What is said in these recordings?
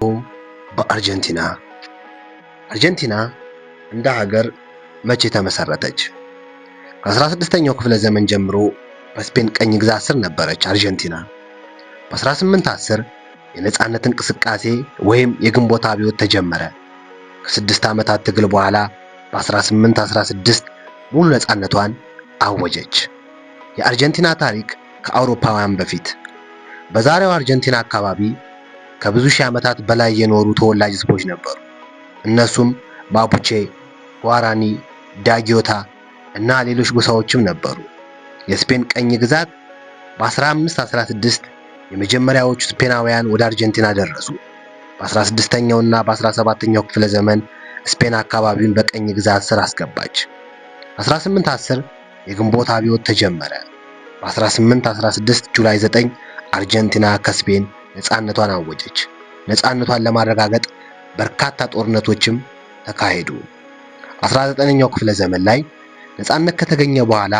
በአርጀንቲና አርጀንቲና እንደ ሀገር መቼ ተመሰረተች? ከ16ኛው ክፍለ ዘመን ጀምሮ በስፔን ቀኝ ግዛት ስር ነበረች አርጀንቲና። በ1810 የነጻነት እንቅስቃሴ ወይም የግንቦት አብዮት ተጀመረ። ከ6 ዓመታት ትግል በኋላ በ1816 ሙሉ ነጻነቷን አወጀች። የአርጀንቲና ታሪክ ከአውሮፓውያን በፊት በዛሬው አርጀንቲና አካባቢ ከብዙ ሺህ ዓመታት በላይ የኖሩ ተወላጅ ሕዝቦች ነበሩ። እነሱም ማፑቼ፣ ጓራኒ፣ ዳጊዮታ እና ሌሎች ጎሳዎችም ነበሩ። የስፔን ቀኝ ግዛት በ1516 የመጀመሪያዎቹ ስፔናውያን ወደ አርጀንቲና ደረሱ። በ16ኛው እና በ17ኛው ክፍለ ዘመን ስፔን አካባቢውን በቀኝ ግዛት ስር አስገባች። 1810 የግንቦት አብዮት ተጀመረ። በ1816 ጁላይ 9 አርጀንቲና ከስፔን ነጻነቷን አወጀች። ነጻነቷን ለማረጋገጥ በርካታ ጦርነቶችም ተካሄዱ። 19ኛው ክፍለ ዘመን ላይ ነጻነት ከተገኘ በኋላ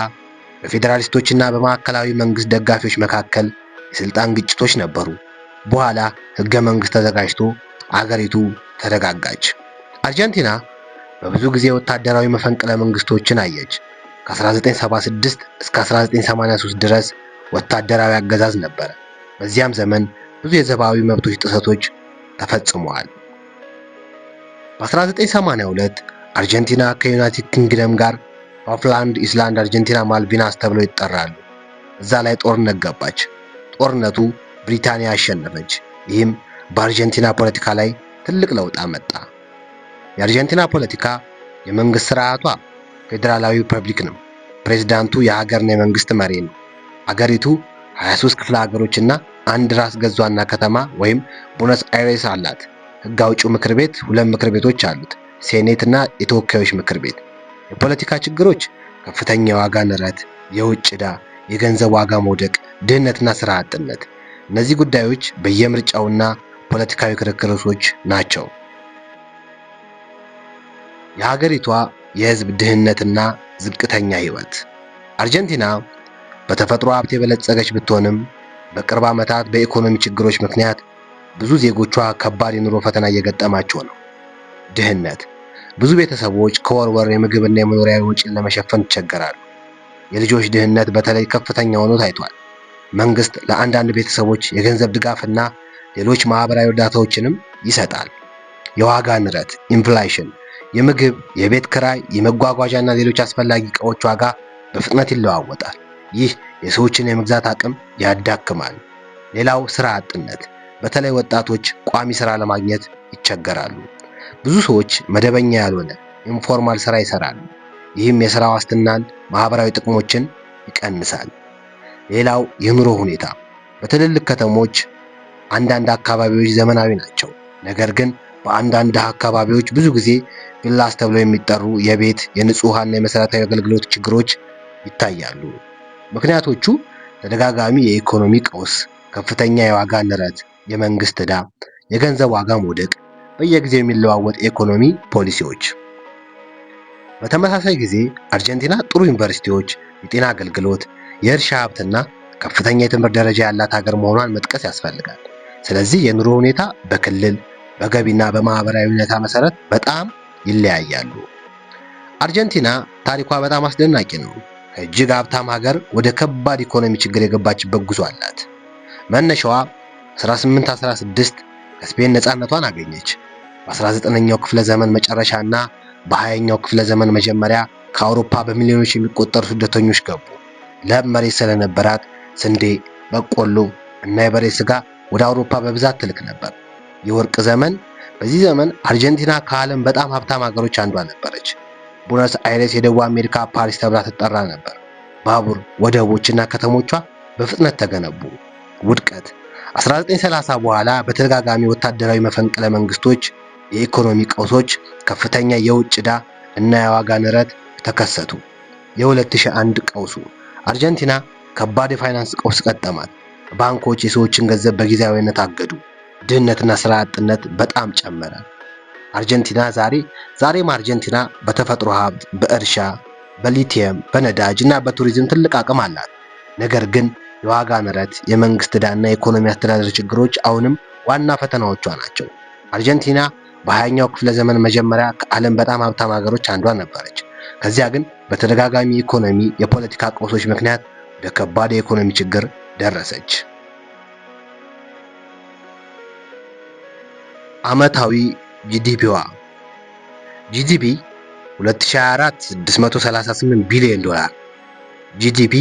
በፌዴራሊስቶችና በማዕከላዊ መንግስት ደጋፊዎች መካከል የስልጣን ግጭቶች ነበሩ። በኋላ ህገ መንግስት ተዘጋጅቶ አገሪቱ ተረጋጋች። አርጀንቲና በብዙ ጊዜ ወታደራዊ መፈንቅለ መንግስቶችን አየች። ከ1976 እስከ 1983 ድረስ ወታደራዊ አገዛዝ ነበረ። በዚያም ዘመን ብዙ የሰብአዊ መብቶች ጥሰቶች ተፈጽመዋል። በ1982 አርጀንቲና ከዩናይትድ ኪንግደም ጋር ፋልክላንድ ኢስላንድ አርጀንቲና ማልቪናስ ተብለው ይጠራሉ። እዛ ላይ ጦርነት ገባች። ጦርነቱ ብሪታንያ አሸነፈች። ይህም በአርጀንቲና ፖለቲካ ላይ ትልቅ ለውጥ አመጣ። የአርጀንቲና ፖለቲካ የመንግስት ስርዓቷ ፌዴራላዊ ሪፐብሊክ ነው። ፕሬዝዳንቱ የሀገርና የመንግስት መሪ ነው። አገሪቱ 23 ክፍለ ሀገሮችና አንድ ራስ ገዝ ዋና ከተማ ወይም ቦነስ አይሬስ አላት። ህግ አውጪው ምክር ቤት 2 ምክር ቤቶች አሉት፣ ሴኔት እና የተወካዮች ምክር ቤት። የፖለቲካ ችግሮች ከፍተኛ የዋጋ ንረት፣ የውጭ ዕዳ፣ የገንዘብ ዋጋ መውደቅ፣ ድህነትና ስራ አጥነት። እነዚህ ጉዳዮች በየምርጫውና ፖለቲካዊ ክርክሮች ናቸው። የሀገሪቷ የህዝብ ድህነትና ዝቅተኛ ህይወት። አርጀንቲና በተፈጥሮ ሀብት የበለጸገች ብትሆንም በቅርብ ዓመታት በኢኮኖሚ ችግሮች ምክንያት ብዙ ዜጎቿ ከባድ የኑሮ ፈተና እየገጠማቸው ነው። ድህነት። ብዙ ቤተሰቦች ከወር ወር የምግብና የመኖሪያ ወጪን ለመሸፈን ይቸገራሉ። የልጆች ድህነት በተለይ ከፍተኛ ሆኖ ታይቷል። መንግስት ለአንዳንድ ቤተሰቦች የገንዘብ ድጋፍና ሌሎች ማህበራዊ እርዳታዎችንም ይሰጣል። የዋጋ ንረት ኢንፍሌሽን። የምግብ፣ የቤት ክራይ፣ የመጓጓዣና ሌሎች አስፈላጊ ዕቃዎች ዋጋ በፍጥነት ይለዋወጣል። ይህ የሰዎችን የመግዛት አቅም ያዳክማል። ሌላው ስራ አጥነት። በተለይ ወጣቶች ቋሚ ስራ ለማግኘት ይቸገራሉ። ብዙ ሰዎች መደበኛ ያልሆነ ኢንፎርማል ስራ ይሰራሉ። ይህም የስራ ዋስትናን፣ ማህበራዊ ጥቅሞችን ይቀንሳል። ሌላው የኑሮ ሁኔታ። በትልልቅ ከተሞች አንዳንድ አካባቢዎች ዘመናዊ ናቸው። ነገር ግን በአንዳንድ አካባቢዎች ብዙ ጊዜ ቪላስ ተብለው የሚጠሩ የቤት፣ የንጹህ ውሃና የመሰረታዊ አገልግሎት ችግሮች ይታያሉ። ምክንያቶቹ ተደጋጋሚ የኢኮኖሚ ቀውስ፣ ከፍተኛ የዋጋ ንረት፣ የመንግስት ዕዳ፣ የገንዘብ ዋጋ መውደቅ፣ በየጊዜው የሚለዋወጥ የኢኮኖሚ ፖሊሲዎች። በተመሳሳይ ጊዜ አርጀንቲና ጥሩ ዩኒቨርሲቲዎች፣ የጤና አገልግሎት፣ የእርሻ ሀብትና ከፍተኛ የትምህርት ደረጃ ያላት ሀገር መሆኗን መጥቀስ ያስፈልጋል። ስለዚህ የኑሮ ሁኔታ በክልል በገቢና በማህበራዊ ሁኔታ መሰረት በጣም ይለያያሉ። አርጀንቲና ታሪኳ በጣም አስደናቂ ነው። ከእጅግ ሀብታም ሀገር ወደ ከባድ ኢኮኖሚ ችግር የገባችበት ጉዞ አላት። መነሻዋ 1816 ከስፔን ነጻነቷን አገኘች። በ19ኛው ክፍለ ዘመን መጨረሻና በ20ኛው ክፍለ ዘመን መጀመሪያ ከአውሮፓ በሚሊዮኖች የሚቆጠሩ ስደተኞች ገቡ። ለም መሬት ስለነበራት ስንዴ፣ በቆሎ እና የበሬ ስጋ ወደ አውሮፓ በብዛት ትልክ ነበር። የወርቅ ዘመን። በዚህ ዘመን አርጀንቲና ከዓለም በጣም ሀብታም ሀገሮች አንዷ ነበረች። ቦነስ አይሬስ የደቡብ አሜሪካ ፓሪስ ተብላ ትጠራ ነበር። ባቡር፣ ወደቦችና ከተሞቿ በፍጥነት ተገነቡ። ውድቀት። 1930 በኋላ በተደጋጋሚ ወታደራዊ መፈንቅለ መንግስቶች፣ የኢኮኖሚ ቀውሶች፣ ከፍተኛ የውጭ ዕዳ እና የዋጋ ንረት ተከሰቱ። የ2001 ቀውሱ። አርጀንቲና ከባድ የፋይናንስ ቀውስ ገጠማት። ባንኮች የሰዎችን ገንዘብ በጊዜያዊነት አገዱ። ድህነትና ስራ አጥነት በጣም ጨመረ። ዛሬም አርጀንቲና በተፈጥሮ ሀብት፣ በእርሻ፣ በሊቲየም፣ በነዳጅ እና በቱሪዝም ትልቅ አቅም አላት። ነገር ግን የዋጋ ንረት፣ የመንግስት ዕዳና የኢኮኖሚ አስተዳደር ችግሮች አሁንም ዋና ፈተናዎቿ ናቸው። አርጀንቲና በ20ኛው ክፍለ ዘመን መጀመሪያ ከዓለም በጣም ሀብታም ሀገሮች አንዷ ነበረች። ከዚያ ግን በተደጋጋሚ ኢኮኖሚ፣ የፖለቲካ ቀውሶች ምክንያት ወደ ከባድ የኢኮኖሚ ችግር ደረሰች። ዓመታዊ ጂዲፒዋ ጂዲፒ 2024 $638 ቢሊዮን፣ ጂዲፒ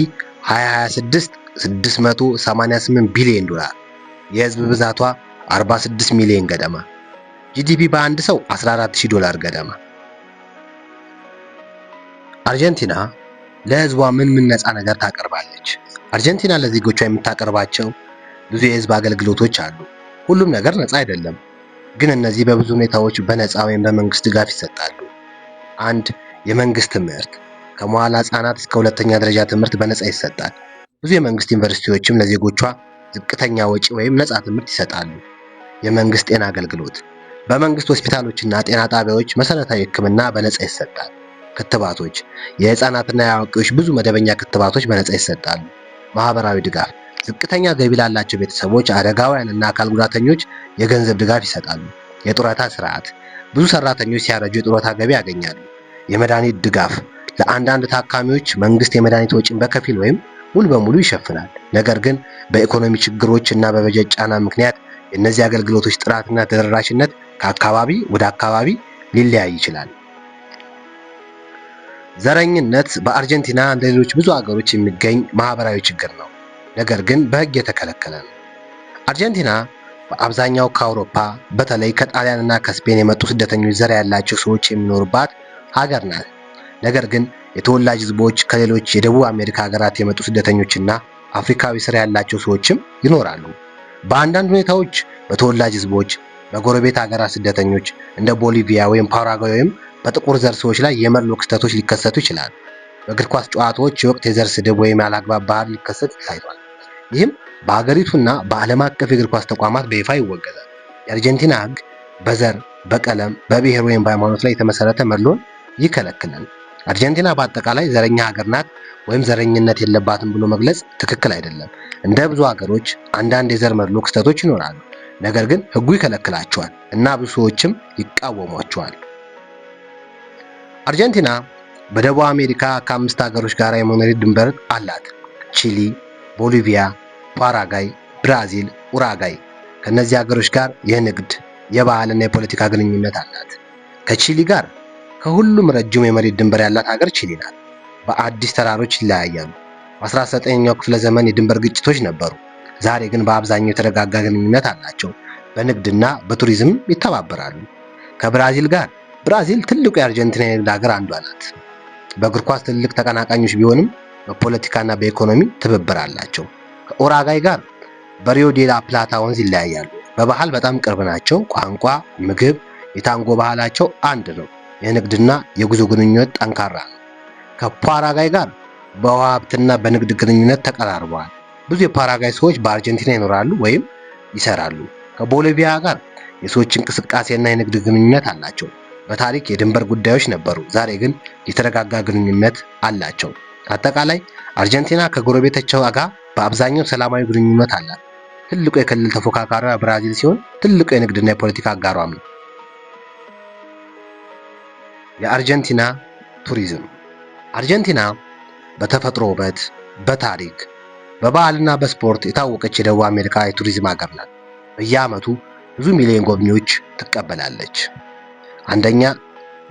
2026 $688 ቢሊዮን፣ የህዝብ ብዛቷ 46 ሚሊዮን ገደማ፣ ጂዲፒ በአንድ ሰው $14,000 ገደማ። አርጀንቲና ለህዝቧ ምን ነፃ ነገር ታቀርባለች? አርጀንቲና ለዜጎቿ የምታቀርባቸው ብዙ የህዝብ አገልግሎቶች አሉ። ሁሉም ነገር ነፃ አይደለም፣ ግን እነዚህ በብዙ ሁኔታዎች በነፃ ወይም በመንግስት ድጋፍ ይሰጣሉ። አንድ የመንግስት ትምህርት ከመዋዕለ ህጻናት እስከ ሁለተኛ ደረጃ ትምህርት በነፃ ይሰጣል። ብዙ የመንግስት ዩኒቨርሲቲዎችም ለዜጎቿ ዝቅተኛ ወጪ ወይም ነፃ ትምህርት ይሰጣሉ። የመንግስት ጤና አገልግሎት በመንግስት ሆስፒታሎችና ጤና ጣቢያዎች መሰረታዊ ሕክምና በነፃ ይሰጣል። ክትባቶች የህፃናትና የአዋቂዎች ብዙ መደበኛ ክትባቶች በነፃ ይሰጣሉ። ማህበራዊ ድጋፍ ዝቅተኛ ገቢ ላላቸው ቤተሰቦች፣ አረጋውያንና አካል ጉዳተኞች የገንዘብ ድጋፍ ይሰጣሉ። የጡረታ ስርዓት ብዙ ሰራተኞች ሲያረጁ የጡረታ ገቢ ያገኛሉ። የመድኃኒት ድጋፍ ለአንዳንድ ታካሚዎች መንግስት የመድኃኒት ወጪን በከፊል ወይም ሙሉ በሙሉ ይሸፍናል። ነገር ግን በኢኮኖሚ ችግሮች እና በበጀት ጫና ምክንያት የእነዚህ አገልግሎቶች ጥራትና ተደራሽነት ከአካባቢ ወደ አካባቢ ሊለያይ ይችላል። ዘረኝነት በአርጀንቲና እንደ ሌሎች ብዙ ሀገሮች የሚገኝ ማህበራዊ ችግር ነው፣ ነገር ግን በህግ የተከለከለ ነው። አርጀንቲና በአብዛኛው ከአውሮፓ በተለይ ከጣሊያን እና ከስፔን የመጡ ስደተኞች ዘር ያላቸው ሰዎች የሚኖሩባት ሀገር ናት። ነገር ግን የተወላጅ ህዝቦች፣ ከሌሎች የደቡብ አሜሪካ ሀገራት የመጡ ስደተኞችና አፍሪካዊ ስራ ያላቸው ሰዎችም ይኖራሉ። በአንዳንድ ሁኔታዎች በተወላጅ ህዝቦች፣ በጎረቤት ሀገራት ስደተኞች እንደ ቦሊቪያ ወይም ፓራጓይ ወይም በጥቁር ዘር ሰዎች ላይ የመድሎ ክስተቶች ሊከሰቱ ይችላሉ። በእግር ኳስ ጨዋታዎች የወቅት የዘር ስድብ ወይም ያላግባብ ባህል ሊከሰት ታይቷል። ይህም በሀገሪቱና በዓለም አቀፍ የእግር ኳስ ተቋማት በይፋ ይወገዛል። የአርጀንቲና ህግ በዘር፣ በቀለም፣ በብሔር ወይም በሃይማኖት ላይ የተመሰረተ መድሎን ይከለክላል። አርጀንቲና በአጠቃላይ ዘረኛ ሀገር ናት ወይም ዘረኝነት የለባትም ብሎ መግለጽ ትክክል አይደለም። እንደ ብዙ ሀገሮች አንዳንድ የዘር መድሎ ክስተቶች ይኖራሉ፣ ነገር ግን ህጉ ይከለክላቸዋል እና ብዙ ሰዎችም ይቃወሟቸዋል። አርጀንቲና በደቡብ አሜሪካ ከ5 ሀገሮች ጋር የመኖሪያ ድንበር አላት። ቺሊ፣ ቦሊቪያ፣ ፓራጓይ፣ ብራዚል፣ ኡራጋይ። ከነዚህ ሀገሮች ጋር የንግድ፣ የባህልና የፖለቲካ ግንኙነት አላት። ከቺሊ ጋር ከሁሉም ረጅም የመሬት ድንበር ያላት ሀገር ቺሊ ናት። በአዲስ ተራሮች ይለያያሉ። በ19ኛው ክፍለ ዘመን የድንበር ግጭቶች ነበሩ። ዛሬ ግን በአብዛኛው የተረጋጋ ግንኙነት አላቸው። በንግድና በቱሪዝም ይተባበራሉ። ከብራዚል ጋር ብራዚል ትልቁ የአርጀንቲና የንግድ ሀገር አንዷ ናት። በእግር ኳስ ትልቅ ተቀናቃኞች ቢሆንም በፖለቲካና በኢኮኖሚ ትብብር አላቸው። ከኡራጋይ ጋር በሪዮ ዴ ላ ፕላታ ወንዝ ይለያያሉ። በባህል በጣም ቅርብ ናቸው። ቋንቋ፣ ምግብ፣ የታንጎ ባህላቸው አንድ ነው። የንግድና የጉዞ ግንኙነት ጠንካራ ነው። ከፓራጓይ ጋር በውሃ ሀብትና በንግድ ግንኙነት ተቀራርበዋል። ብዙ የፓራጓይ ሰዎች በአርጀንቲና ይኖራሉ ወይም ይሰራሉ። ከቦሊቪያ ጋር የሰዎች እንቅስቃሴና የንግድ ግንኙነት አላቸው። በታሪክ የድንበር ጉዳዮች ነበሩ፣ ዛሬ ግን የተረጋጋ ግንኙነት አላቸው። አጠቃላይ አርጀንቲና ከጎረቤቶቿ ጋር በአብዛኛው ሰላማዊ ግንኙነት አላት። ትልቁ የክልል ተፎካካሪዋ ብራዚል ሲሆን ትልቁ የንግድና የፖለቲካ አጋሯም ነው። የአርጀንቲና ቱሪዝም አርጀንቲና በተፈጥሮ ውበት፣ በታሪክ፣ በባህልና በስፖርት የታወቀች የደቡብ አሜሪካ የቱሪዝም ሀገር ናት። በየዓመቱ ብዙ ሚሊዮን ጎብኚዎች ትቀበላለች። አንደኛ፣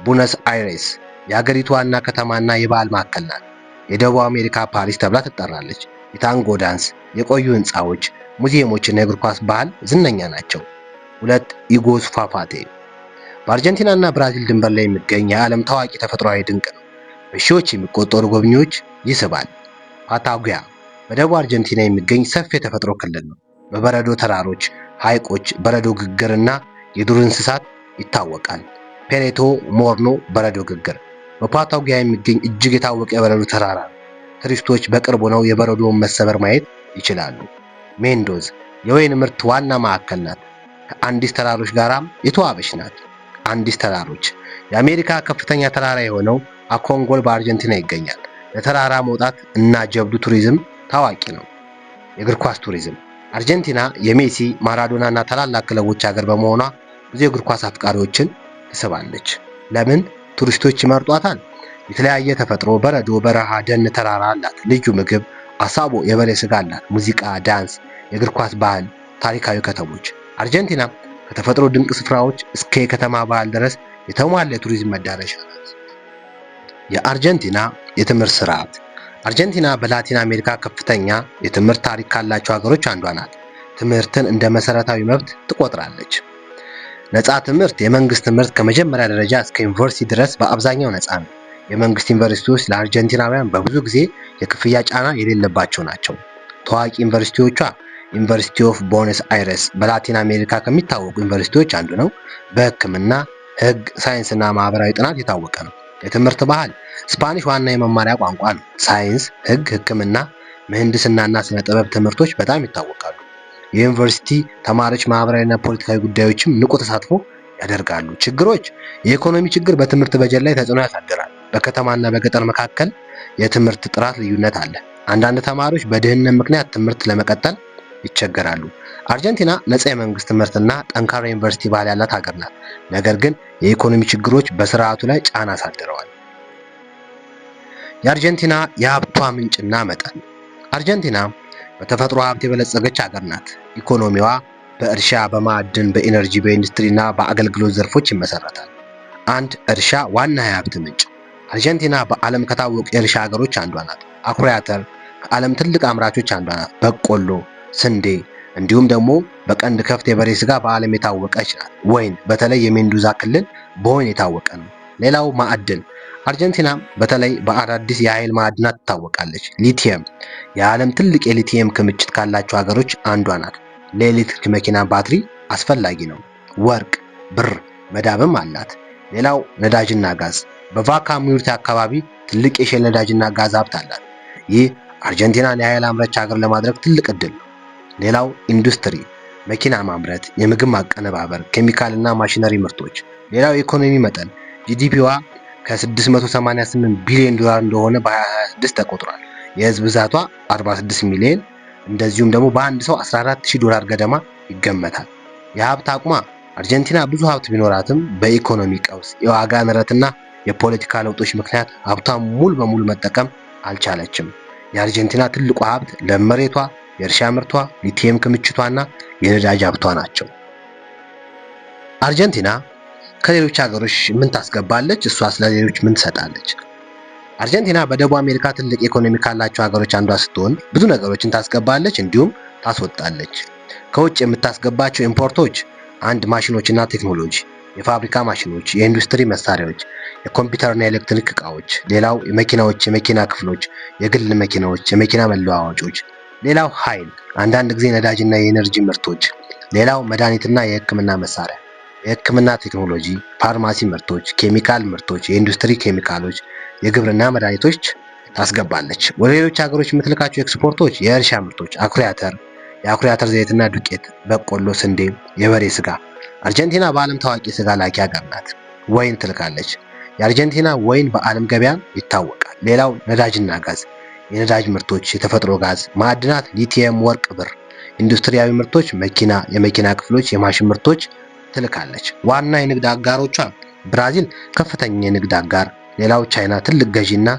ቡነስ አይሬስ የሀገሪቱ ዋና ከተማና የባህል ማዕከል ናት። የደቡብ አሜሪካ ፓሪስ ተብላ ትጠራለች። የታንጎ ዳንስ፣ የቆዩ ህንፃዎች፣ ሙዚየሞችና የእግር ኳስ ባህል ዝነኛ ናቸው። 2 ኢጎስ ፏፏቴ በአርጀንቲና እና ብራዚል ድንበር ላይ የሚገኝ የዓለም ታዋቂ ተፈጥሯዊ ድንቅ ነው። በሺዎች የሚቆጠሩ ጎብኚዎች ይስባል። ፓታጉያ በደቡብ አርጀንቲና የሚገኝ ሰፊ የተፈጥሮ ክልል ነው። በበረዶ ተራሮች፣ ሐይቆች፣ በረዶ ግግርና የዱር እንስሳት ይታወቃል። ፔሬቶ ሞርኖ በረዶ ግግር በፓታጉያ የሚገኝ እጅግ የታወቀ የበረዶ ተራራ ነው። ቱሪስቶች በቅርብ ሆነው የበረዶውን መሰበር ማየት ይችላሉ። ሜንዶዝ የወይን ምርት ዋና ማዕከል ናት። ከአንዲስ ተራሮች ጋራም የተዋበች ናት። አንዲስ ተራሮች የአሜሪካ ከፍተኛ ተራራ የሆነው አኮንጎል በአርጀንቲና ይገኛል። ለተራራ መውጣት እና ጀብዱ ቱሪዝም ታዋቂ ነው። የእግር ኳስ ቱሪዝም አርጀንቲና የሜሲ፣ ማራዶና እና ታላላቅ ክለቦች ሀገር በመሆኗ ብዙ የእግር ኳስ አፍቃሪዎችን ትስባለች። ለምን? ቱሪስቶች ይመርጧታል። የተለያየ ተፈጥሮ፣ በረዶ፣ በረሃ፣ ደን፣ ተራራ አላት። ልዩ ምግብ፣ አሳቦ የበሬ ስጋ አላት። ሙዚቃ፣ ዳንስ፣ የእግር ኳስ ባህል፣ ታሪካዊ ከተሞች። አርጀንቲና ከተፈጥሮ ድንቅ ስፍራዎች እስከ የከተማ ባህል ድረስ የተሟላ የቱሪዝም መዳረሻ ናት። የአርጀንቲና የትምህርት ስርዓት። አርጀንቲና በላቲን አሜሪካ ከፍተኛ የትምህርት ታሪክ ካላቸው ሀገሮች አንዷ ናት። ትምህርትን እንደ መሰረታዊ መብት ትቆጥራለች። ነፃ ትምህርት። የመንግስት ትምህርት ከመጀመሪያ ደረጃ እስከ ዩኒቨርሲቲ ድረስ በአብዛኛው ነፃ ነው። የመንግስት ዩኒቨርሲቲዎች ለአርጀንቲናውያን በብዙ ጊዜ የክፍያ ጫና የሌለባቸው ናቸው። ታዋቂ ዩኒቨርሲቲዎቿ ዩኒቨርሲቲ ኦፍ ቦነስ አይረስ በላቲን አሜሪካ ከሚታወቁ ዩኒቨርሲቲዎች አንዱ ነው። በሕክምና፣ ሕግ፣ ሳይንስና ማህበራዊ ጥናት የታወቀ ነው። የትምህርት ባህል። ስፓኒሽ ዋና የመማሪያ ቋንቋ ነው። ሳይንስ፣ ሕግ፣ ሕክምና፣ ምህንድስናና ስነ ጥበብ ትምህርቶች በጣም ይታወቃሉ። የዩኒቨርሲቲ ተማሪዎች ማህበራዊና ፖለቲካዊ ጉዳዮችም ንቁ ተሳትፎ ያደርጋሉ። ችግሮች። የኢኮኖሚ ችግር በትምህርት በጀት ላይ ተጽዕኖ ያሳድራል። በከተማና በገጠር መካከል የትምህርት ጥራት ልዩነት አለ። አንዳንድ ተማሪዎች በድህነት ምክንያት ትምህርት ለመቀጠል ይቸገራሉ። አርጀንቲና ነፃ የመንግስት ትምህርትና ጠንካራ ዩኒቨርሲቲ ባህል ያላት ሀገር ናት። ነገር ግን የኢኮኖሚ ችግሮች በስርዓቱ ላይ ጫና አሳድረዋል። የአርጀንቲና የሀብቷ ምንጭና መጠን። አርጀንቲና በተፈጥሮ ሀብት የበለጸገች ሀገር ናት። ኢኮኖሚዋ በእርሻ፣ በማዕድን፣ በኢነርጂ፣ በኢንዱስትሪና በአገልግሎት ዘርፎች ይመሰረታል። አንድ እርሻ ዋና የሀብት ምንጭ። አርጀንቲና በዓለም ከታወቁ የእርሻ ሀገሮች አንዷ ናት። አኩሪ አተር ከዓለም ትልቅ አምራቾች አንዷ ናት። በቆሎ፣ ስንዴ እንዲሁም ደግሞ በቀንድ ከብት የበሬ ስጋ በዓለም የታወቀች ናት። ወይን በተለይ የሜንዱዛ ክልል በወይን የታወቀ ነው። ሌላው ማዕድን። አርጀንቲና በተለይ በአዳዲስ የኃይል ማዕድናት ትታወቃለች። ሊቲየም የዓለም ትልቅ የሊቲየም ክምችት ካላቸው ሀገሮች አንዷ ናት። ለኤሌክትሪክ መኪና ባትሪ አስፈላጊ ነው። ወርቅ፣ ብር፣ መዳብም አላት። ሌላው ነዳጅና ጋዝ። በቫካ ሙዩርቴ አካባቢ ትልቅ የሼል ነዳጅና ጋዝ ሀብት አላት። ይህ አርጀንቲናን የኃይል አምራች ሀገር ለማድረግ ትልቅ እድል ነው። ሌላው ኢንዱስትሪ፣ መኪና ማምረት፣ የምግብ ማቀነባበር፣ ኬሚካልና ማሽነሪ ምርቶች። ሌላው የኢኮኖሚ መጠን። ጂዲፒዋ ከ688 ቢሊዮን ዶላር እንደሆነ በ2026 ተቆጥሯል። የህዝብ ብዛቷ 46 ሚሊዮን፣ እንደዚሁም ደግሞ በአንድ ሰው 14000 ዶላር ገደማ ይገመታል። የሀብት አቅሟ። አርጀንቲና ብዙ ሀብት ቢኖራትም በኢኮኖሚ ቀውስ፣ የዋጋ ንረትና የፖለቲካ ለውጦች ምክንያት ሀብቷን ሙሉ በሙሉ መጠቀም አልቻለችም። የአርጀንቲና ትልቁ ሀብት ለም መሬቷ፣ የእርሻ ምርቷ፣ ሊቲየም ክምችቷና የነዳጅ ሀብቷ ናቸው። አርጀንቲና ከሌሎች ሀገሮች ምን ታስገባለች? እሷ ስለሌሎች ምን ትሰጣለች? አርጀንቲና በደቡብ አሜሪካ ትልቅ ኢኮኖሚ ካላቸው ሀገሮች አንዷ ስትሆን ብዙ ነገሮችን ታስገባለች እንዲሁም ታስወጣለች። ከውጭ የምታስገባቸው ኢምፖርቶች አንድ ማሽኖችና ቴክኖሎጂ፣ የፋብሪካ ማሽኖች፣ የኢንዱስትሪ መሳሪያዎች፣ የኮምፒውተርና የኤሌክትሪክ እቃዎች። ሌላው መኪናዎች፣ የመኪና ክፍሎች፣ የግል መኪናዎች፣ የመኪና መለዋወጮች። ሌላው ኃይል፣ አንዳንድ ጊዜ ነዳጅና የኤነርጂ ምርቶች። ሌላው መድኃኒትና የሕክምና መሳሪያ፣ የሕክምና ቴክኖሎጂ፣ ፋርማሲ ምርቶች፣ ኬሚካል ምርቶች፣ የኢንዱስትሪ ኬሚካሎች፣ የግብርና መድኃኒቶች ታስገባለች። ወደ ሌሎች ሀገሮች የምትልካቸው ኤክስፖርቶች የእርሻ ምርቶች፣ አኩሪ አተር፣ የአኩሪ አተር ዘይትና ዱቄት፣ በቆሎ፣ ስንዴ፣ የበሬ ስጋ። አርጀንቲና በዓለም ታዋቂ ስጋ ላኪ ሀገር ናት። ወይን ትልካለች። የአርጀንቲና ወይን በዓለም ገበያ ይታወቃል። ሌላው ነዳጅና ጋዝ፣ የነዳጅ ምርቶች፣ የተፈጥሮ ጋዝ፣ ማዕድናት፣ ሊቲየም፣ ወርቅ፣ ብር። ኢንዱስትሪያዊ ምርቶች፣ መኪና፣ የመኪና ክፍሎች፣ የማሽን ምርቶች ትልካለች። ዋና የንግድ አጋሮቿ ብራዚል ከፍተኛ የንግድ አጋር፣ ሌላው ቻይና ትልቅ ገዢና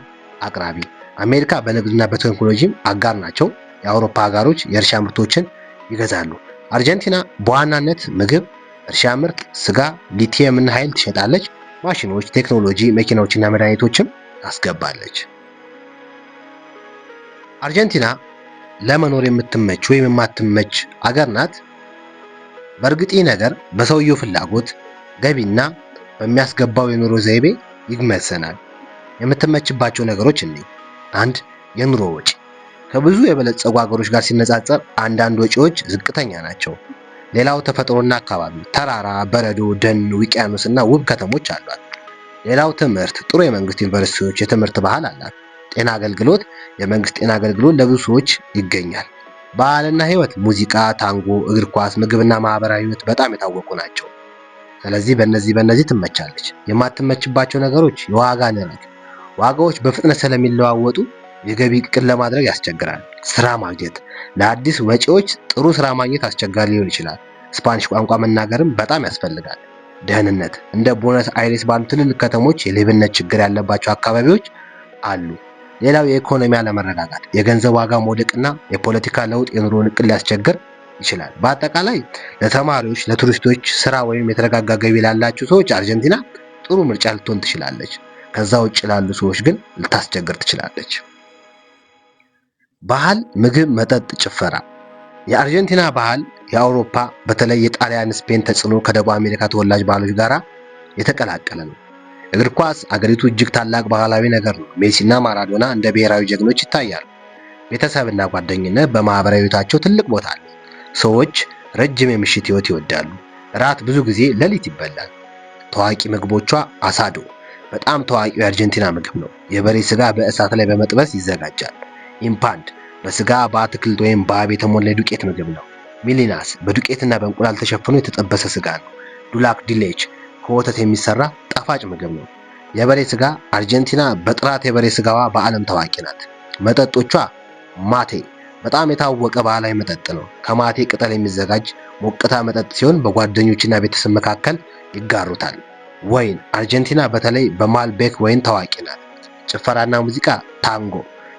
አቅራቢ። አሜሪካ በንግድና በቴክኖሎጂም አጋር ናቸው። የአውሮፓ ሀገሮች የእርሻ ምርቶችን ይገዛሉ። አርጀንቲና በዋናነት ምግብ፣ እርሻ ምርት፣ ስጋ፣ ሊቲየም እና ኃይል ትሸጣለች። ማሽኖች፣ ቴክኖሎጂ፣ መኪናዎችና መድኃኒቶችም ታስገባለች። አርጀንቲና ለመኖር የምትመች ወይም የማትመች አገር ናት። በእርግጥ ይህ ነገር በሰውየው ፍላጎት፣ ገቢና በሚያስገባው የኑሮ ዘይቤ ይመዘናል። የምትመችባቸው ነገሮች እነዚህ። አንድ የኑሮ ወጪ ከብዙ የበለጸጉ ሀገሮች ጋር ሲነጻጸር አንዳንድ ወጪዎች ዝቅተኛ ናቸው። ሌላው ተፈጥሮና አካባቢ፣ ተራራ፣ በረዶ፣ ደን፣ ውቅያኖስ እና ውብ ከተሞች አሏት። ሌላው ትምህርት፣ ጥሩ የመንግስት ዩኒቨርሲቲዎች፣ የትምህርት ባህል አላት። ጤና አገልግሎት፣ የመንግስት ጤና አገልግሎት ለብዙ ሰዎች ይገኛል። ባህልና ህይወት፣ ሙዚቃ፣ ታንጎ፣ እግር ኳስ፣ ምግብና ማህበራዊ ህይወት በጣም የታወቁ ናቸው። ስለዚህ በእነዚህ ትመቻለች። የማትመችባቸው ነገሮች የዋጋ ንረት፣ ዋጋዎች በፍጥነት ስለሚለዋወጡ የገቢ እቅድ ለማድረግ ያስቸግራል። ስራ ማግኘት፣ ለአዲስ ወጪዎች ጥሩ ስራ ማግኘት አስቸጋሪ ሊሆን ይችላል። ስፓኒሽ ቋንቋ መናገርም በጣም ያስፈልጋል። ደህንነት እንደ ቦነስ አይሬስ ባሉ ትልልቅ ከተሞች የሌብነት ችግር ያለባቸው አካባቢዎች አሉ። ሌላው የኢኮኖሚ አለመረጋጋት፣ የገንዘብ ዋጋ መውደቅና የፖለቲካ ለውጥ የኑሮን ዕቅድ ሊያስቸግር ይችላል። በአጠቃላይ ለተማሪዎች፣ ለቱሪስቶች፣ ስራ ወይም የተረጋጋ ገቢ ላላቸው ሰዎች አርጀንቲና ጥሩ ምርጫ ልትሆን ትችላለች። ከዛ ውጭ ላሉ ሰዎች ግን ልታስቸግር ትችላለች። ባህል፣ ምግብ፣ መጠጥ፣ ጭፈራ። የአርጀንቲና ባህል የአውሮፓ በተለይ የጣሊያን፣ ስፔን ተጽዕኖ ከደቡብ አሜሪካ ተወላጅ ባህሎች ጋር የተቀላቀለ ነው። እግር ኳስ አገሪቱ እጅግ ታላቅ ባህላዊ ነገር ነው። ሜሲና ማራዶና እንደ ብሔራዊ ጀግኖች ይታያሉ። ቤተሰብና ጓደኝነት በማህበራዊ ህይወታቸው ትልቅ ቦታ አለ። ሰዎች ረጅም የምሽት ህይወት ይወዳሉ። እራት ብዙ ጊዜ ሌሊት ይበላል። ታዋቂ ምግቦቿ አሳዶ በጣም ታዋቂው የአርጀንቲና ምግብ ነው። የበሬ ስጋ በእሳት ላይ በመጥበስ ይዘጋጃል። ኢምፓንድ በስጋ በአትክልት ወይም በአብ የተሞላ የዱቄት ምግብ ነው። ሚሊናስ በዱቄትና በእንቁላል ተሸፍኖ የተጠበሰ ስጋ ነው። ዱላክ ዲሌች ከወተት የሚሰራ ጣፋጭ ምግብ ነው። የበሬ ስጋ አርጀንቲና በጥራት የበሬ ስጋዋ በዓለም ታዋቂ ናት። መጠጦቿ ማቴ በጣም የታወቀ ባህላዊ መጠጥ ነው። ከማቴ ቅጠል የሚዘጋጅ ሞቅታ መጠጥ ሲሆን በጓደኞችና ቤተሰብ መካከል ይጋሩታል። ወይን አርጀንቲና በተለይ በማልቤክ ወይን ታዋቂ ናት። ጭፈራና ሙዚቃ ታንጎ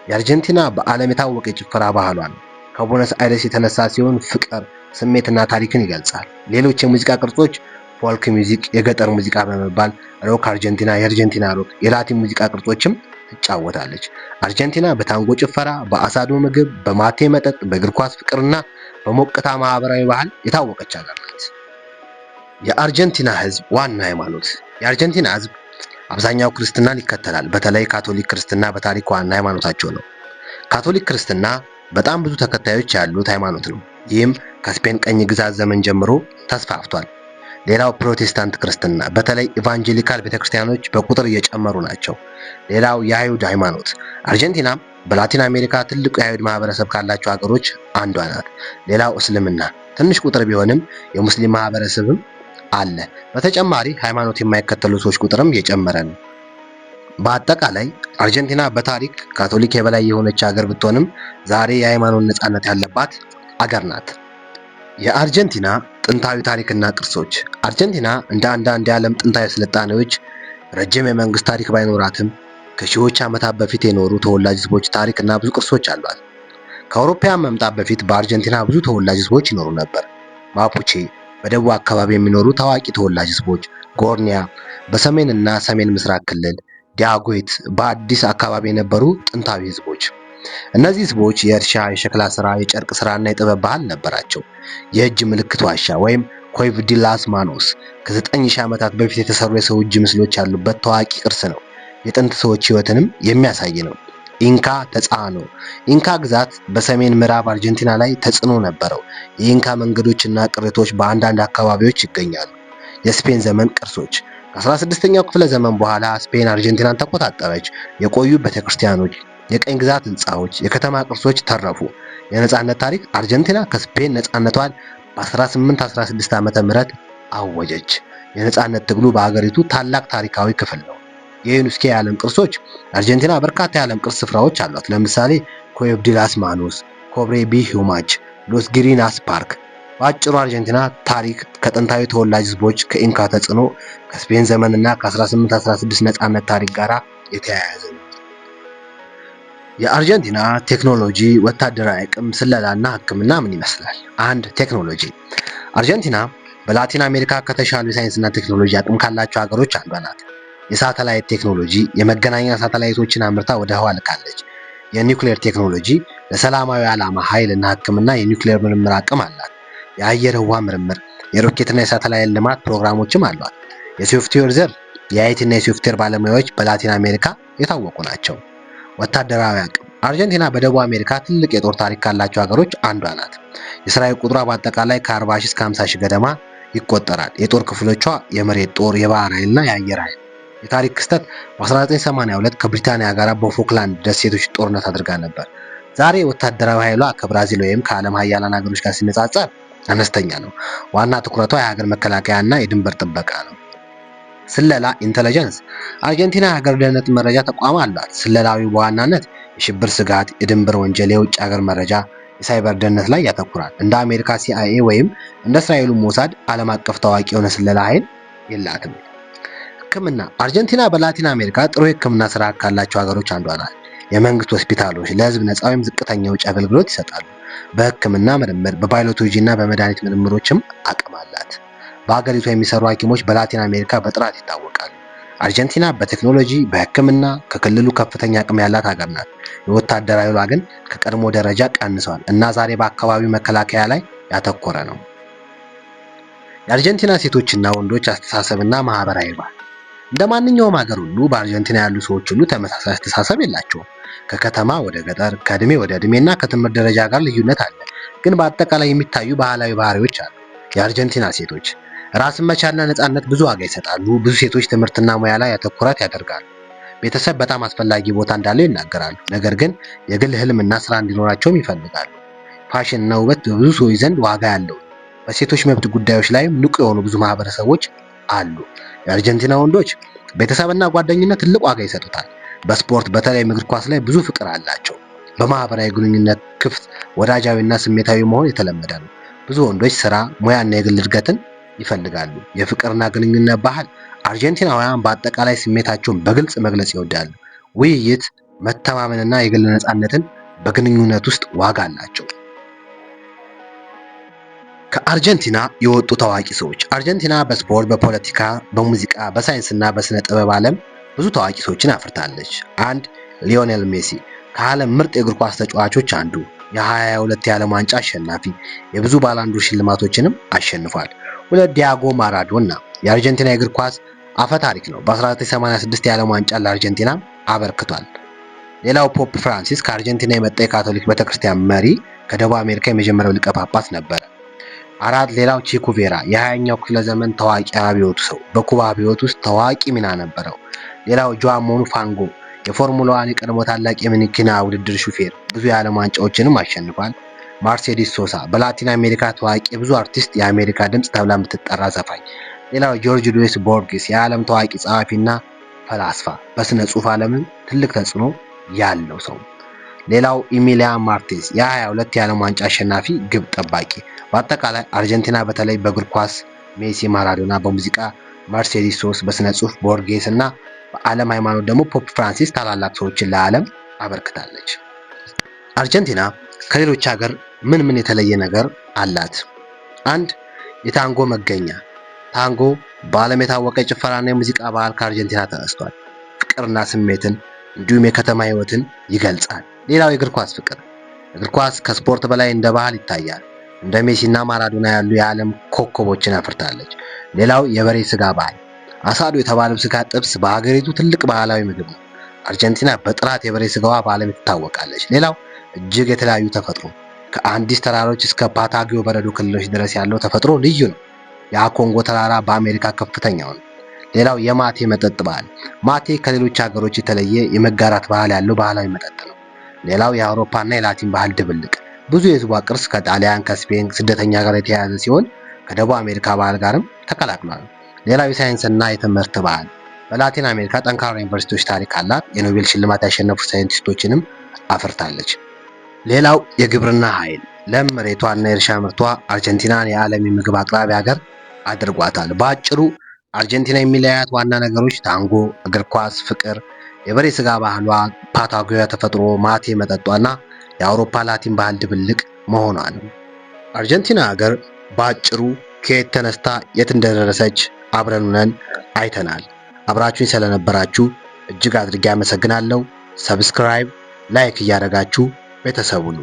የአርጀንቲና በዓለም የታወቀ የጭፈራ ባህሏ ነው። ከቦነስ አይረስ የተነሳ ሲሆን ፍቅር፣ ስሜትና ታሪክን ይገልጻል። ሌሎች የሙዚቃ ቅርጾች ፎልክ ሚውዚክ፣ የገጠር ሙዚቃ በመባል ሮክ አርጀንቲና፣ የአርጀንቲና ሮክ፣ የላቲን ሙዚቃ ቅርጾችም ትጫወታለች። አርጀንቲና በታንጎ ጭፈራ፣ በአሳዶ ምግብ፣ በማቴ መጠጥ፣ በእግር ኳስ ፍቅርና በሞቅታ ማህበራዊ ባህል የታወቀች ሀገር ናት። የአርጀንቲና ህዝብ ዋና ሃይማኖት። የአርጀንቲና ህዝብ አብዛኛው ክርስትናን ይከተላል። በተለይ ካቶሊክ ክርስትና በታሪክ ዋና ሃይማኖታቸው ነው። ካቶሊክ ክርስትና በጣም ብዙ ተከታዮች ያሉት ሃይማኖት ነው። ይህም ከስፔን ቀኝ ግዛት ዘመን ጀምሮ ተስፋፍቷል። ሌላው ፕሮቴስታንት ክርስትና በተለይ ኢቫንጀሊካል ቤተክርስቲያኖች በቁጥር እየጨመሩ ናቸው። ሌላው የአይሁድ ሃይማኖት። አርጀንቲና በላቲን አሜሪካ ትልቁ የአይሁድ ማህበረሰብ ካላቸው ሀገሮች አንዷ ናት። ሌላው እስልምና ትንሽ ቁጥር ቢሆንም የሙስሊም ማህበረሰብም አለ። በተጨማሪ ሃይማኖት የማይከተሉ ሰዎች ቁጥርም እየጨመረ ነው። በአጠቃላይ አርጀንቲና በታሪክ ካቶሊክ የበላይ የሆነች ሀገር ብትሆንም ዛሬ የሃይማኖት ነጻነት ያለባት አገር ናት። የአርጀንቲና ጥንታዊ ታሪክና ቅርሶች። አርጀንቲና እንደ አንዳንድ የዓለም ጥንታዊ ስልጣኔዎች ረጅም የመንግስት ታሪክ ባይኖራትም ከሺዎች ዓመታት በፊት የኖሩ ተወላጅ ህዝቦች ታሪክና ብዙ ቅርሶች አሏት። ከአውሮፓውያን መምጣት በፊት በአርጀንቲና ብዙ ተወላጅ ህዝቦች ይኖሩ ነበር። ማፑቼ በደቡብ አካባቢ የሚኖሩ ታዋቂ ተወላጅ ህዝቦች፣ ጎርኒያ በሰሜንና ሰሜን ምስራቅ ክልል፣ ዲያጎይት በአዲስ አካባቢ የነበሩ ጥንታዊ ህዝቦች። እነዚህ ህዝቦች የእርሻ፣ የሸክላ ስራ፣ የጨርቅ ስራና የጥበብ ባህል ነበራቸው። የእጅ ምልክት ዋሻ ወይም ኮይቭ ዲ ላስ ማኖስ ከ9000 ዓመታት በፊት የተሰሩ የሰው እጅ ምስሎች ያሉበት ታዋቂ ቅርስ ነው። የጥንት ሰዎች ህይወትንም የሚያሳይ ነው። ኢንካ ተጽዕኖ። ኢንካ ግዛት በሰሜን ምዕራብ አርጀንቲና ላይ ተጽዕኖ ነበረው። የኢንካ መንገዶችና ቅሪቶች በአንዳንድ አካባቢዎች ይገኛሉ። የስፔን ዘመን ቅርሶች። ከ16ኛው ክፍለ ዘመን በኋላ ስፔን አርጀንቲናን ተቆጣጠረች። የቆዩ ቤተክርስቲያኖች፣ የቀኝ ግዛት ህንፃዎች፣ የከተማ ቅርሶች ተረፉ። የነጻነት ታሪክ። አርጀንቲና ከስፔን ነጻነቷን በ1816 ዓመተ ምህረት አወጀች። የነጻነት ትግሉ በአገሪቱ ታላቅ ታሪካዊ ክፍል ነው። የዩኔስኮ የዓለም ቅርሶች። አርጀንቲና በርካታ የዓለም ቅርስ ስፍራዎች አሏት። ለምሳሌ ኩዌቭ ዲ ላስ ማኖስ፣ ኮብሬ ቢ ሂውማች፣ ሎስ ግሪናስ ፓርክ። በአጭሩ አርጀንቲና ታሪክ ከጥንታዊ ተወላጅ ህዝቦች፣ ከኢንካ ተጽዕኖ፣ ከስፔን ዘመንና ከ1816 ነጻነት ታሪክ ጋር የተያያዘ ነው። የአርጀንቲና ቴክኖሎጂ፣ ወታደራዊ አቅም፣ ስለላና ሕክምና ምን ይመስላል? አንድ ቴክኖሎጂ። አርጀንቲና በላቲን አሜሪካ ከተሻሉ የሳይንስና ቴክኖሎጂ አቅም ካላቸው ሀገሮች አንዷ ናት። የሳተላይት ቴክኖሎጂ፣ የመገናኛ ሳተላይቶችን አምርታ ወደ ህዋ ልካለች። የኒውክሌር ቴክኖሎጂ፣ ለሰላማዊ ዓላማ ኃይልና ሕክምና የኒውክሌር ምርምር አቅም አላት። የአየር ህዋ ምርምር፣ የሮኬትና የሳተላይት ልማት ፕሮግራሞችም አሏት። የሶፍትዌር ዘርፍ፣ የአይቲና የሶፍትዌር ባለሙያዎች በላቲን አሜሪካ የታወቁ ናቸው። ወታደራዊ አቅም፣ አርጀንቲና በደቡብ አሜሪካ ትልቅ የጦር ታሪክ ካላቸው ሀገሮች አንዷ ናት። የሰራዊት ቁጥሯ በአጠቃላይ ከ40,000 እስከ 50,000 ገደማ ይቆጠራል። የጦር ክፍሎቿ የመሬት ጦር፣ የባህር ኃይልና የአየር ኃይል። የታሪክ ክስተት በ1982 ከብሪታንያ ጋር በፎክላንድ ደሴቶች ጦርነት አድርጋ ነበር። ዛሬ ወታደራዊ ኃይሏ ከብራዚል ወይም ከዓለም ሀያላን ሀገሮች ጋር ሲነጻጸር አነስተኛ ነው። ዋና ትኩረቷ የሀገር መከላከያና የድንበር ጥበቃ ነው። ስለላ ኢንተለጀንስ፣ አርጀንቲና የሀገር ደህንነት መረጃ ተቋም አላት። ስለላዊ በዋናነት የሽብር ስጋት፣ የድንበር ወንጀል፣ የውጭ ሀገር መረጃ፣ የሳይበር ደህንነት ላይ ያተኩራል። እንደ አሜሪካ ሲአይኤ ወይም እንደ እስራኤሉ ሞሳድ ዓለም አቀፍ ታዋቂ የሆነ ስለላ ኃይል የላትም። ሕክምና አርጀንቲና በላቲን አሜሪካ ጥሩ የሕክምና ስራ ካላቸው ሀገሮች አንዷ ናት። የመንግስት ሆስፒታሎች ለህዝብ ነፃ ወይም ዝቅተኛ ወጪ አገልግሎት ይሰጣሉ። በሕክምና ምርምር፣ በባዮሎጂ እና በመድኃኒት ምርምሮችም አቅም አላት። በሀገሪቷ የሚሰሩ ሐኪሞች በላቲን አሜሪካ በጥራት ይታወቃሉ። አርጀንቲና በቴክኖሎጂ በሕክምና ከክልሉ ከፍተኛ አቅም ያላት ሀገር ናት። የወታደራዊ ኃይሏ ግን ከቀድሞ ደረጃ ቀንሷል እና ዛሬ በአካባቢው መከላከያ ላይ ያተኮረ ነው። የአርጀንቲና ሴቶችና ወንዶች አስተሳሰብና ማህበራዊ ባህል እንደ ማንኛውም ሀገር ሁሉ በአርጀንቲና ያሉ ሰዎች ሁሉ ተመሳሳይ አስተሳሰብ የላቸውም። ከከተማ ወደ ገጠር፣ ከእድሜ ወደ እድሜና ከትምህርት ደረጃ ጋር ልዩነት አለ፣ ግን በአጠቃላይ የሚታዩ ባህላዊ ባህሪዎች አሉ። የአርጀንቲና ሴቶች ራስን መቻልና ነፃነት ብዙ ዋጋ ይሰጣሉ። ብዙ ሴቶች ትምህርትና ሙያ ላይ ትኩረት ያደርጋሉ። ቤተሰብ በጣም አስፈላጊ ቦታ እንዳለው ይናገራሉ፣ ነገር ግን የግል ህልምና ስራ እንዲኖራቸውም ይፈልጋሉ። ፋሽንና ውበት በብዙ ሰዎች ዘንድ ዋጋ ያለው። በሴቶች መብት ጉዳዮች ላይም ንቁ የሆኑ ብዙ ማህበረሰቦች አሉ። የአርጀንቲና ወንዶች ቤተሰብና ጓደኝነት ትልቅ ዋጋ ይሰጡታል። በስፖርት በተለይም እግር ኳስ ላይ ብዙ ፍቅር አላቸው። በማህበራዊ ግንኙነት ክፍት፣ ወዳጃዊና ስሜታዊ መሆን የተለመደ ነው። ብዙ ወንዶች ስራ፣ ሙያና የግል እድገትን ይፈልጋሉ። የፍቅርና ግንኙነት ባህል አርጀንቲናውያን በአጠቃላይ ስሜታቸውን በግልጽ መግለጽ ይወዳሉ። ውይይት፣ መተማመንና የግል ነፃነትን በግንኙነት ውስጥ ዋጋ አላቸው። ከአርጀንቲና የወጡ ታዋቂ ሰዎች አርጀንቲና በስፖርት፣ በፖለቲካ፣ በሙዚቃ፣ በሳይንስና በስነ ጥበብ ዓለም ብዙ ታዋቂ ሰዎችን አፍርታለች። አንድ ሊዮኔል ሜሲ ከዓለም ምርጥ የእግር ኳስ ተጫዋቾች አንዱ፣ የ22 የዓለም ዋንጫ አሸናፊ፣ የብዙ ባላንዶር ሽልማቶችንም አሸንፏል። ሁለት ዲያጎ ማራዶና የአርጀንቲና የእግር ኳስ አፈ ታሪክ ነው። በ1986 የዓለም ዋንጫ ለአርጀንቲና አበርክቷል። ሌላው ፖፕ ፍራንሲስ ከአርጀንቲና የመጣ የካቶሊክ ቤተክርስቲያን መሪ፣ ከደቡብ አሜሪካ የመጀመሪያው ሊቀ ጳጳስ ነበረ። አራት ሌላው ቼ ጉቬራ የ20ኛው ክፍለ ዘመን ታዋቂ አብዮት ሰው፣ በኩባ አብዮት ውስጥ ታዋቂ ሚና ነበረው። ሌላው ጆዋን ሞኑፋንጎ የፎርሙላ 1 የቀድሞ ታላቅ የመኪና ውድድር ሹፌር፣ ብዙ የዓለም ዋንጫዎችንም አሸንፏል። ማርሴዲስ ሶሳ በላቲን አሜሪካ ታዋቂ ብዙ አርቲስት፣ የአሜሪካ ድምፅ ተብላ የምትጠራ ዘፋኝ። ሌላው ጆርጅ ሉዊስ ቦርጌስ የዓለም ታዋቂ ጸሐፊና ፈላስፋ፣ በስነ ጽሑፍ ዓለምም ትልቅ ተጽዕኖ ያለው ሰው። ሌላው ኢሚሊያን ማርቴዝ የ22 የዓለም ዋንጫ አሸናፊ ግብ ጠባቂ። በአጠቃላይ አርጀንቲና በተለይ በእግር ኳስ ሜሲ፣ ማራዶና፣ በሙዚቃ ማርሴዲስ ሶሳ፣ በስነ ጽሑፍ ቦርጌስ እና በዓለም ሃይማኖት ደግሞ ፖፕ ፍራንሲስ ታላላቅ ሰዎችን ለዓለም አበርክታለች። አርጀንቲና ከሌሎች ሀገር ምን የተለየ ነገር አላት? አንድ የታንጎ መገኛ። ታንጎ በዓለም የታወቀ የጭፈራና የሙዚቃ ባህል ከአርጀንቲና ተነስቷል። ፍቅርና ስሜትን እንዲሁም የከተማ ህይወትን ይገልጻል። ሌላው የእግር ኳስ ፍቅር። እግር ኳስ ከስፖርት በላይ እንደ ባህል ይታያል። እንደ ሜሲና ማራዶና ያሉ የዓለም ኮከቦችን አፍርታለች። ሌላው የበሬ ስጋ ባህል። አሳዶ የተባለው ስጋ ጥብስ በሀገሪቱ ትልቅ ባህላዊ ምግብ ነው። አርጀንቲና በጥራት የበሬ ስጋዋ በዓለም ትታወቃለች። ሌላው እጅግ የተለያዩ ተፈጥሮ። ከአንዲስ ተራሮች እስከ ፓታጊዮ በረዶ ክልሎች ድረስ ያለው ተፈጥሮ ልዩ ነው። የአኮንጎ ተራራ በአሜሪካ ከፍተኛው ነው። ሌላው የማቴ መጠጥ ባህል። ማቴ ከሌሎች ሀገሮች የተለየ የመጋራት ባህል ያለው ባህላዊ መጠጥ ነው። ሌላው የአውሮፓና የላቲን ባህል ድብልቅ። ብዙ የህዝቧ ቅርስ ከጣሊያን፣ ከስፔን ስደተኛ ጋር የተያያዘ ሲሆን ከደቡብ አሜሪካ ባህል ጋርም ተቀላቅሏል። ሌላው የሳይንስና የትምህርት ባህል። በላቲን አሜሪካ ጠንካራ ዩኒቨርሲቲዎች ታሪክ አላት። የኖቤል ሽልማት ያሸነፉ ሳይንቲስቶችንም አፍርታለች። ሌላው የግብርና ኃይል። ለም መሬቷና የእርሻ ምርቷ አርጀንቲናን የዓለም የምግብ አቅራቢ ሀገር አድርጓታል። በአጭሩ አርጀንቲና የሚለያያት ዋና ነገሮች ታንጎ፣ እግር ኳስ፣ ፍቅር፣ የበሬ ስጋ ባህሏ፣ ፓታጎያ ተፈጥሮ፣ ማቴ መጠጧና የአውሮፓ ላቲን ባህል ድብልቅ መሆኗ ነው። አርጀንቲና ሀገር በአጭሩ ከየት ተነስታ የት እንደደረሰች አብረን ሆነን አይተናል። አብራችሁኝ ስለነበራችሁ እጅግ አድርጌ አመሰግናለሁ። ሰብስክራይብ፣ ላይክ እያደረጋችሁ ቤተሰቡን